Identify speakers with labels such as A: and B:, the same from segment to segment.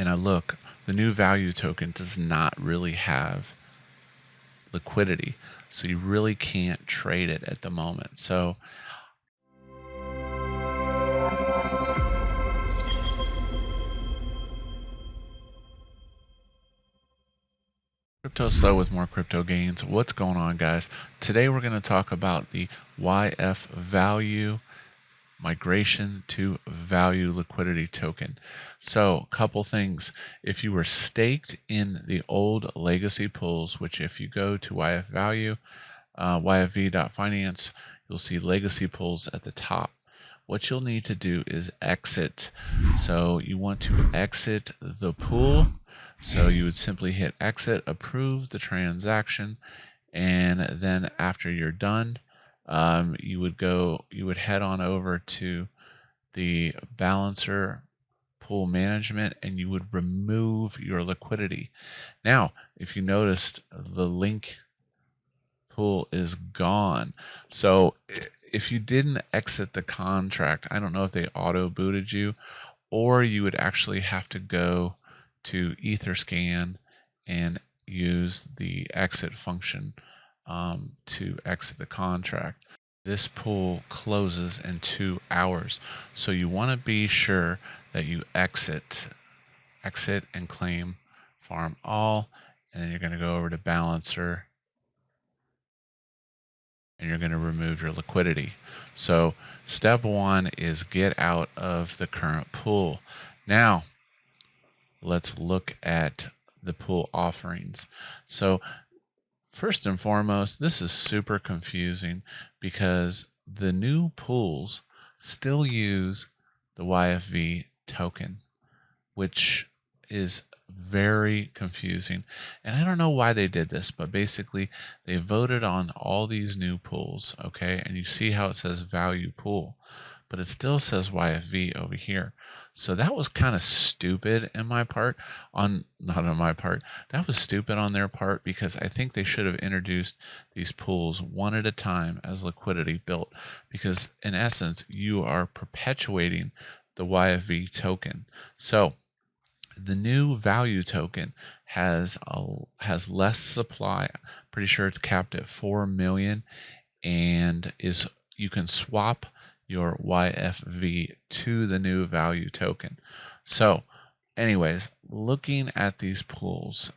A: and I look, the new value token does not really have liquidity, so you really can't trade it at the moment. So Cryptoslo with more crypto gains. What's going on, guys? Today we're going to talk about the YFV migration to value liquidity token. So, couple things. If you were staked in the old legacy pools, which if you go to YFV, YFV.finance, you'll see legacy pools at the top. What you'll need to do is exit. So you want to exit the pool. So you would simply hit exit, approve the transaction, and then after you're done, you would head on over to the balancer pool management, and you would remove your liquidity. Now, if you noticed, the link pool is gone. So if you didn't exit the contract, I don't know if they auto booted you, or you would actually have to go to Etherscan and use the exit function to exit the contract. This pool closes in 2 hours, so you want to be sure that you exit and claim farm all, and then you're going to go over to balancer and you're going to remove your liquidity. So step 1 is get out of the current pool. Now let's look at the pool offerings. So first and foremost, this is super confusing because the new pools still use the YFV token, which is very confusing. And I don't know why they did this, but basically they voted on all these new pools, okay? And you see how it says value pool, but it still says YFV over here. So that was kind of stupid in my part, not on my part. That was stupid on their part, because I think they should have introduced these pools one at a time as liquidity built, because in essence you are perpetuating the YFV token. So the new value token has less supply. Pretty sure it's capped at 4 million, and you can swap your YFV to the new value token. So anyways, looking at these pools,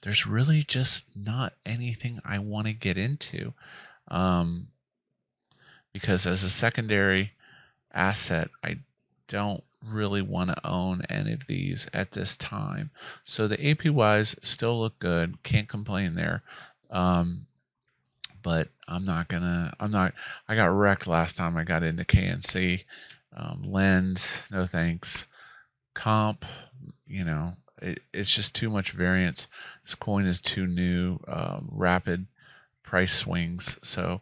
A: there's really just not anything I want to get into, because as a secondary asset, I don't really want to own any of these at this time. So the APYs still look good, can't complain there. But I got wrecked last time I got into KNC. Lend, no thanks. Comp, it's just too much variance. This coin is too new, rapid price swings. So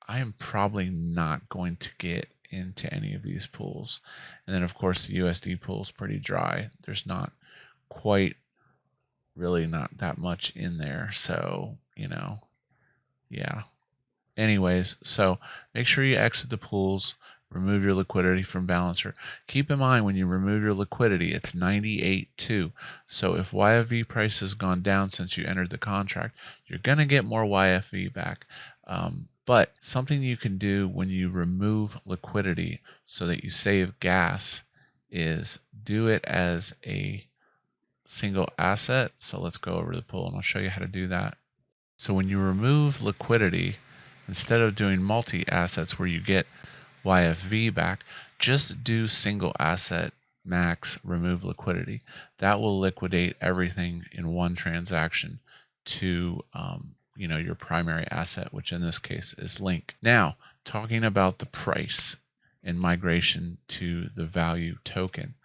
A: I am probably not going to get into any of these pools. And then of course the USD pool is pretty dry. There's not that much in there. So, yeah. Anyways, so make sure you exit the pools, remove your liquidity from balancer. Keep in mind, when you remove your liquidity, it's 98.2. So if YFV price has gone down since you entered the contract, you're going to get more YFV back. But something you can do when you remove liquidity so that you save gas is do it as a single asset. So let's go over to the pool and I'll show you how to do that. So when you remove liquidity, instead of doing multi-assets where you get YFV back, just do single asset max remove liquidity. That will liquidate everything in one transaction to your primary asset, which in this case is Link. Now, talking about the price and migration to the value token.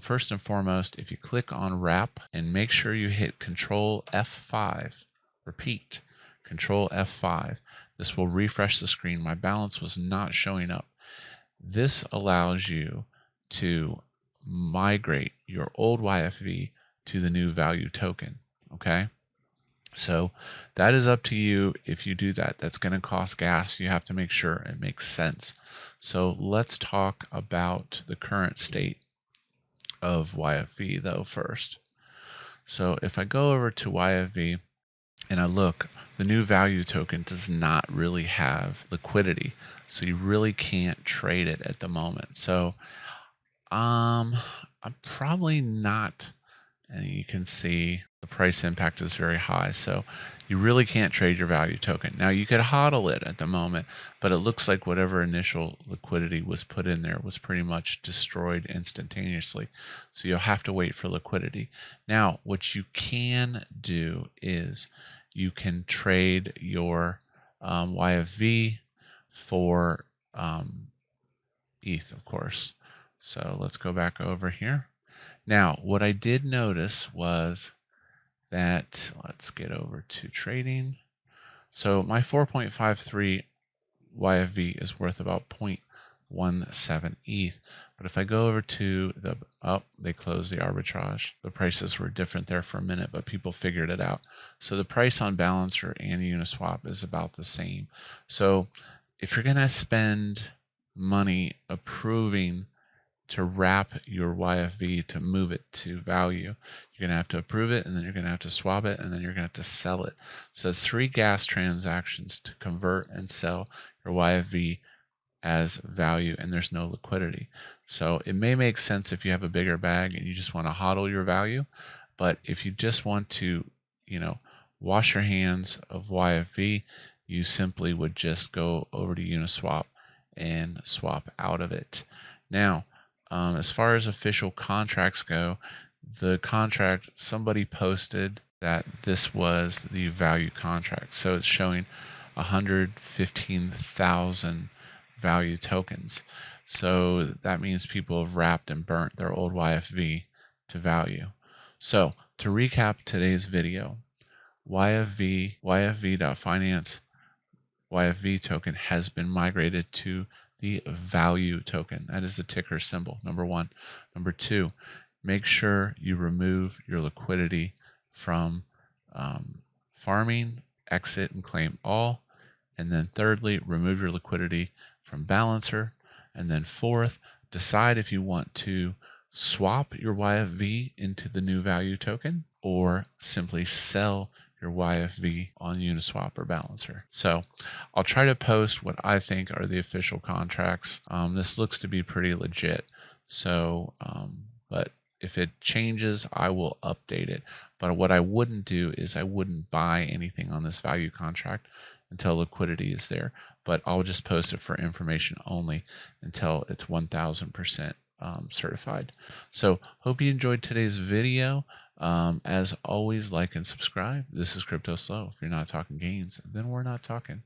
A: First and foremost, if you click on wrap and make sure you hit Control F5, repeat, Control F5, this will refresh the screen. My balance was not showing up. This allows you to migrate your old YFV to the new value token, okay? So that is up to you if you do that. That's going to cost gas. You have to make sure it makes sense. So let's talk about the current state. of YFV though first. So if I go over to YFV and I look, the new value token does not really have liquidity, so you really can't trade it at the moment. So I'm probably not, and you can see the price impact is very high, so you really can't trade your value token. Now you could hodl it at the moment, but it looks like whatever initial liquidity was put in there was pretty much destroyed instantaneously, so you'll have to wait for liquidity. Now what you can do is you can trade your YFV for ETH, of course. So let's go back over here. Now, what I did notice was that, let's get over to trading. So my 4.53 YFV is worth about 0.17 ETH. But if I go over to the, they closed the arbitrage. The prices were different there for a minute, but people figured it out. So the price on Balancer and Uniswap is about the same. So if you're going to spend money approving to wrap your YFV to move it to value, you're going to have to approve it, and then you're going to have to swap it, and then you're going to have to sell it. So it's 3 gas transactions to convert and sell your YFV as value, and there's no liquidity. So it may make sense if you have a bigger bag and you just want to hodl your value, but if you just want to, wash your hands of YFV, you simply would just go over to Uniswap and swap out of it. Now, as far as official contracts go, the contract, somebody posted that this was the value contract. So it's showing 115,000 value tokens. So that means people have wrapped and burnt their old YFV to value. So to recap today's video, YFV.finance YFV token has been migrated to the value token. That is the ticker symbol, number 1. Number 2, make sure you remove your liquidity from farming, exit and claim all. And then thirdly, remove your liquidity from Balancer. And then 4th, decide if you want to swap your YFV into the new value token or simply sell your YFV on Uniswap or Balancer. So I'll try to post what I think are the official contracts. This looks to be pretty legit. So, but if it changes, I will update it. But what I wouldn't do is I wouldn't buy anything on this value contract until liquidity is there. But I'll just post it for information only until it's 1000% certified. So hope you enjoyed today's video. As always, like and subscribe. This is Cryptoslo. If you're not talking gains, then we're not talking.